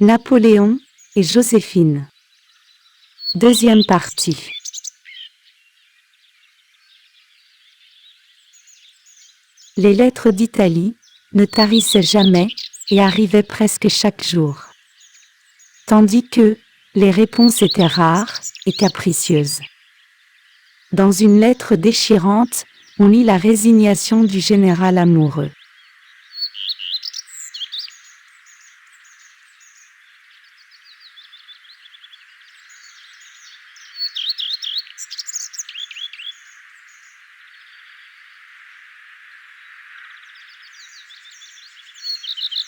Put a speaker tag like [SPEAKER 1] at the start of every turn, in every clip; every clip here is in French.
[SPEAKER 1] Napoléon et Joséphine. Deuxième partie. Les lettres d'Italie ne tarissaient jamais et arrivaient presque chaque jour. Tandis que les réponses étaient rares et capricieuses. Dans une lettre déchirante, on lit la résignation du général amoureux.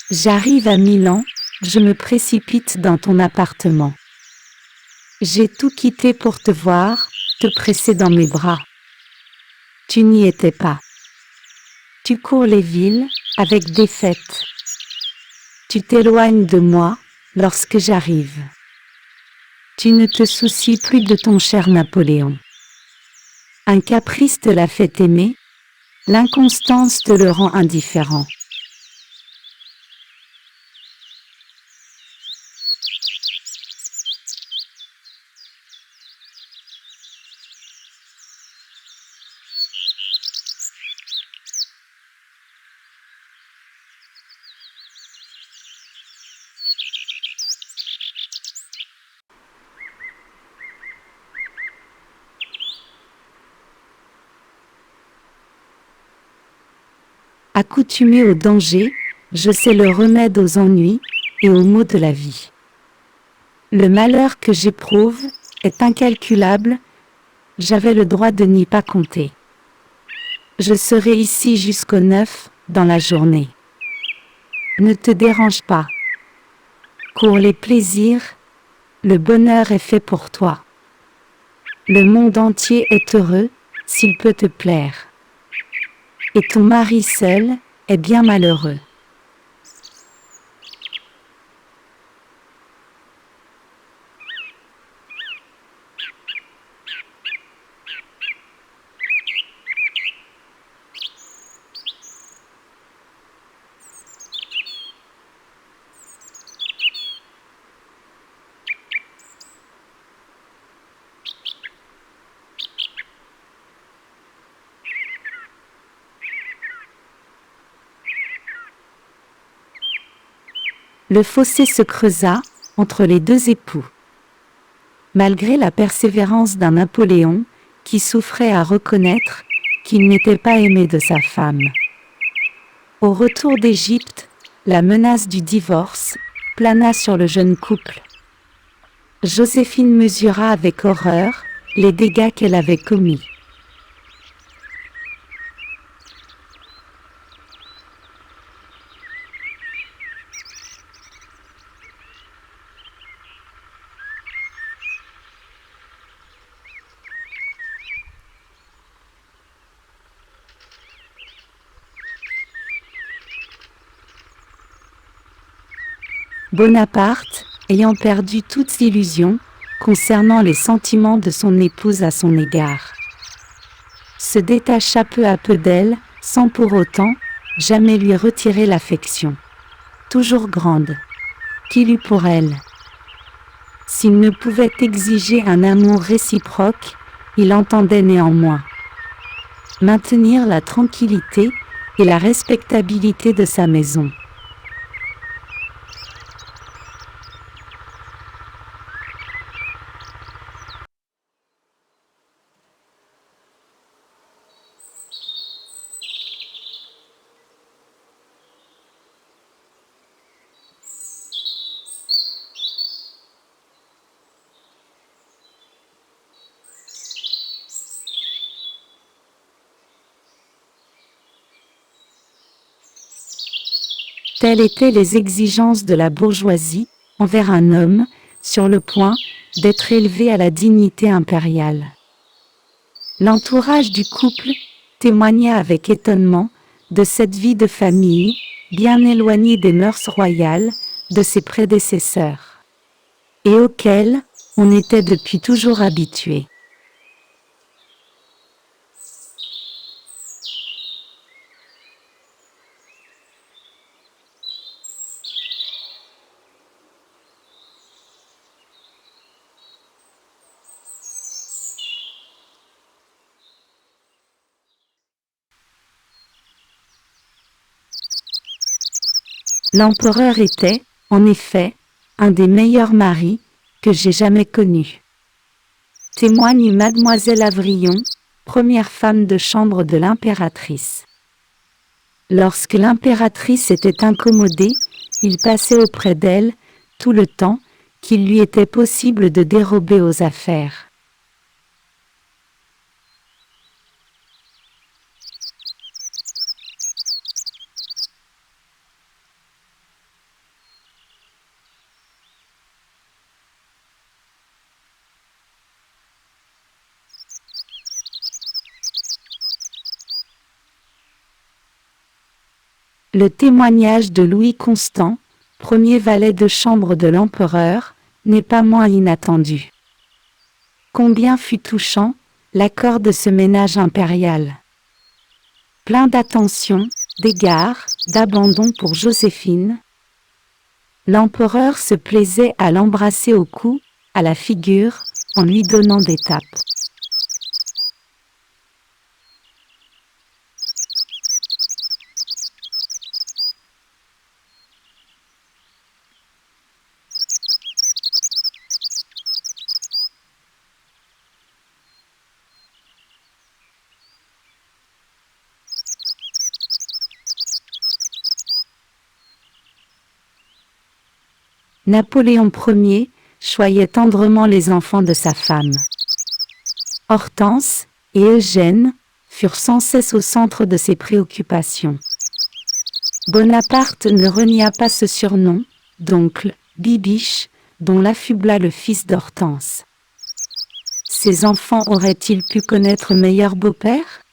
[SPEAKER 1] J'arrive à Milan, je me précipite dans ton appartement. J'ai tout quitté pour te voir, te presser dans mes bras. Tu n'y étais pas. Tu cours les villes, avec des fêtes. Tu t'éloignes de moi, lorsque j'arrive. Tu ne te soucies plus de ton cher Napoléon. Un caprice te l'a fait aimer, l'inconstance te le rend indifférent. Accoutumé au danger, je sais le remède aux ennuis et aux maux de la vie. Le malheur que j'éprouve est incalculable, j'avais le droit de n'y pas compter. Je serai ici jusqu'au 9, dans la journée. Ne te dérange pas. Cours les plaisirs, le bonheur est fait pour toi. Le monde entier est heureux, s'il peut te plaire. Et ton mari seul est bien malheureux. Le fossé se creusa entre les deux époux. Malgré la persévérance d'un Napoléon, qui souffrait à reconnaître qu'il n'était pas aimé de sa femme. Au retour d'Égypte, la menace du divorce plana sur le jeune couple. Joséphine mesura avec horreur les dégâts qu'elle avait commis. Bonaparte, ayant perdu toute illusion concernant les sentiments de son épouse à son égard, se détacha peu à peu d'elle, sans pour autant jamais lui retirer l'affection, toujours grande, qu'il eut pour elle. S'il ne pouvait exiger un amour réciproque, il entendait néanmoins maintenir la tranquillité et la respectabilité de sa maison. Telles étaient les exigences de la bourgeoisie envers un homme sur le point d'être élevé à la dignité impériale. L'entourage du couple témoigna avec étonnement de cette vie de famille, bien éloignée des mœurs royales de ses prédécesseurs, et auxquelles on était depuis toujours habitué. L'empereur était, en effet, un des meilleurs maris que j'ai jamais connus. Témoigne Mademoiselle Avrillon, première femme de chambre de l'impératrice. Lorsque l'impératrice était incommodée, il passait auprès d'elle tout le temps qu'il lui était possible de dérober aux affaires. Le témoignage de Louis Constant, premier valet de chambre de l'empereur, n'est pas moins inattendu. Combien fut touchant l'accord de ce ménage impérial. Plein d'attention, d'égard, d'abandon pour Joséphine. L'empereur se plaisait à l'embrasser au cou, à la figure, en lui donnant des tapes. Napoléon Ier choyait tendrement les enfants de sa femme. Hortense et Eugène furent sans cesse au centre de ses préoccupations. Bonaparte ne renia pas ce surnom, d'oncle, Bibiche, dont l'affubla le fils d'Hortense. Ses enfants auraient-ils pu connaître meilleur beau-père ?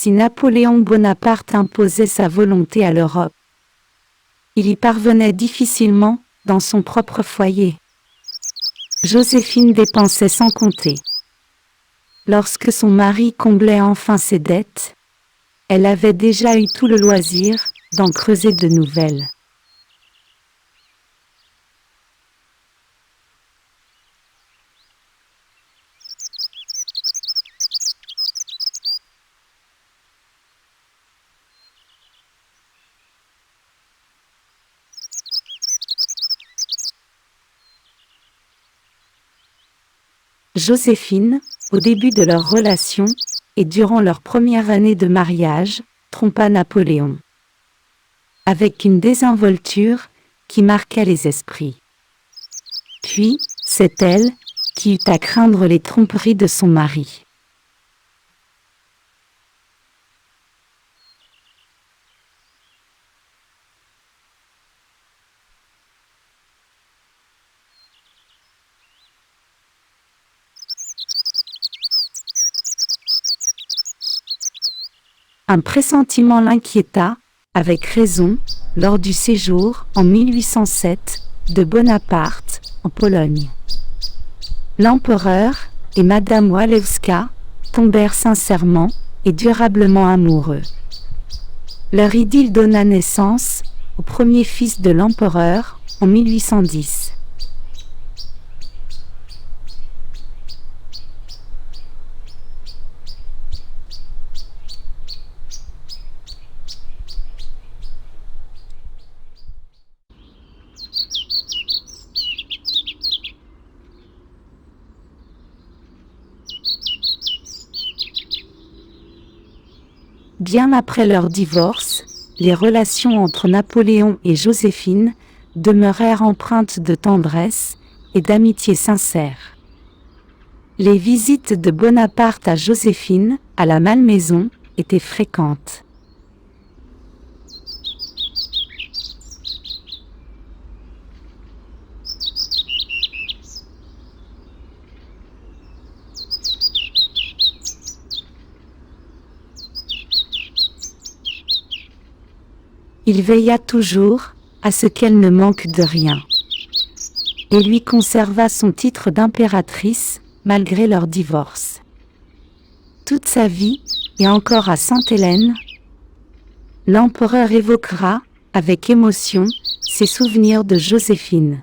[SPEAKER 1] Si Napoléon Bonaparte imposait sa volonté à l'Europe, il y parvenait difficilement dans son propre foyer. Joséphine dépensait sans compter. Lorsque son mari comblait enfin ses dettes, elle avait déjà eu tout le loisir d'en creuser de nouvelles. Joséphine, au début de leur relation et durant leur première année de mariage, trompa Napoléon. Avec une désinvolture qui marqua les esprits. Puis, c'est elle qui eut à craindre les tromperies de son mari. Un pressentiment l'inquiéta, avec raison, lors du séjour, en 1807, de Bonaparte, en Pologne. L'empereur et Madame Walewska tombèrent sincèrement et durablement amoureux. Leur idylle donna naissance au premier fils de l'empereur, en 1810. Bien après leur divorce, les relations entre Napoléon et Joséphine demeurèrent empreintes de tendresse et d'amitié sincère. Les visites de Bonaparte à Joséphine, à la Malmaison, étaient fréquentes. Il veilla toujours à ce qu'elle ne manque de rien, et lui conserva son titre d'impératrice malgré leur divorce. toute sa vie, et encore à Sainte-Hélène, l'empereur évoquera, avec émotion, ses souvenirs de Joséphine.